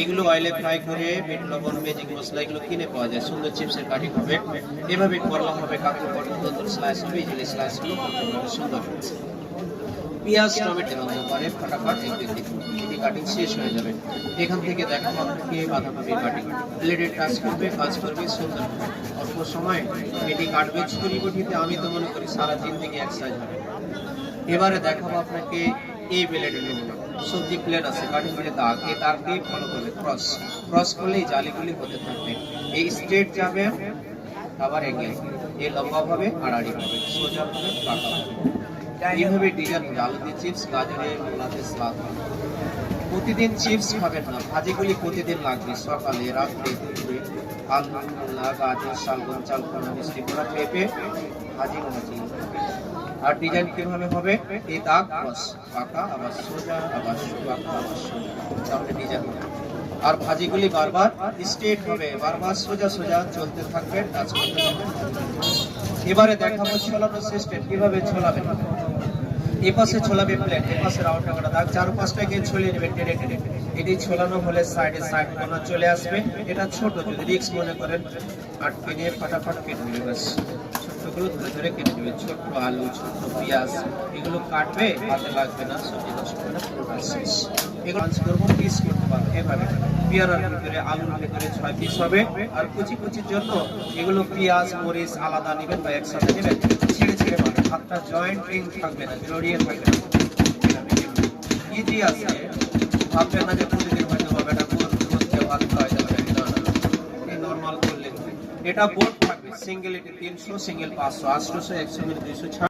এগুলো অয়েলে ফ্রাই করে বিট লবণ ম্যাজিক মশলা এগুলো কিনে পাওয়া যায়। সুন্দর চিপসের কাঠি হবে, এভাবে করলা হবে, কাঁকড়া পটল নতুন স্লাইস হবে, ইজিলি স্লাইসগুলো করতে পারবে সুন্দর। পেঁয়াজ টমেটো রান্না করে ফটাফট এটি কাটিং শেষ হয়ে যাবে। এখান থেকে দেখা আপনাকে বাঁধাকপি কাটিং প্লেটে টাচ করবে, কাজ করবে সুন্দর, অল্প সময় এটি কাটবে ছুরি বটিতে। আমি তো মনে করি সারা জিন্দেগি এক সাইজ হবে। এবারে দেখাবো আপনাকে এই প্লেটের নমুনা। সবজি প্লেট আছে, কাটিং করে দাগ, এই দাগকে ফলো করবে, ক্রস ক্রস করলেই জালিগুলি হতে থাকবে। এই স্ট্রেট যাবে, আবার এগিয়ে এই লম্বা হবে, আড়াআড়ি হবে, সোজা হবে, বাঁকা হবে। এইভাবে ডিজাইন হবে। আলু দিয়ে চিপস, গাজরে মোলাতে সালাদ। প্রতিদিন চিপস খাবেন না, ভাজিগুলি প্রতিদিন লাগবে, সকালে রাত্রে দুপুরে। আলু মূলা গাজর শালগম চালকুমড়া মিষ্টি কুমড়া পেঁপে ভাজি ভাজি। আর ডিজাইন কিভাবে হবে? এই দাগ ক্রস, বাঁকা আবার সোজা, আবার বাঁকা আবার সোজা, তাহলে ডিজাইন হবে। আর ভাজিগুলি বারবার স্ট্রেট হবে, বারবার সোজা সোজা চলতে থাকবে, টাচ করতে থাকবে। এবারে দেখাবো ছোলানো সিস্টেম কিভাবে ছোলাবেন। এই পাশে ছোলাবে প্লেট, এই পাশে রাউন্ড একটা দাগ, চারপাশটাকে ছড়িয়ে নেবেন টেনে টেনে। এটি ছোলানো হলে সাইডে সাইড কোণা চলে আসবে। এটা ছোট, যদি রিক্স মনে করেন আটকে নিয়ে ফাটাফাট কেটে নেবে, ব্যাস ছোট্টগুলো ধরে ধরে কেটে নেবে। ছোট্ট আলু, ছোট্ট পেঁয়াজ এগুলো কাটবে, হাতে লাগবে না, সবজি নষ্ট করে না, পুরোটা শেষ। এগুলো লাঞ্চ করবো, পিস করতে পারবো এভাবে। পেয়ারার ভিতরে আলুর ভিতরে 6 পিস হবে। আর কুচি কুচির জন্য এগুলো পেঁয়াজ মরিচ আলাদা নেবেন বা একসাথে নেবেন, ছেড়ে ছেড়ে পাবেন, হাতটা জয়েন্টিং থাকবে না, জড়িয়ে থাকবে না। ইজি আছে, ভাববেন না যে প্রতিদিন হয়তো হবে, এটা করতে ভাত খাওয়া যাবে না, এই নর্মাল করলে হবে। এটা বোর্ড থাকবে, সিঙ্গেল এটি 300, সিঙ্গেল 500, 800, 100 200 ছাড়।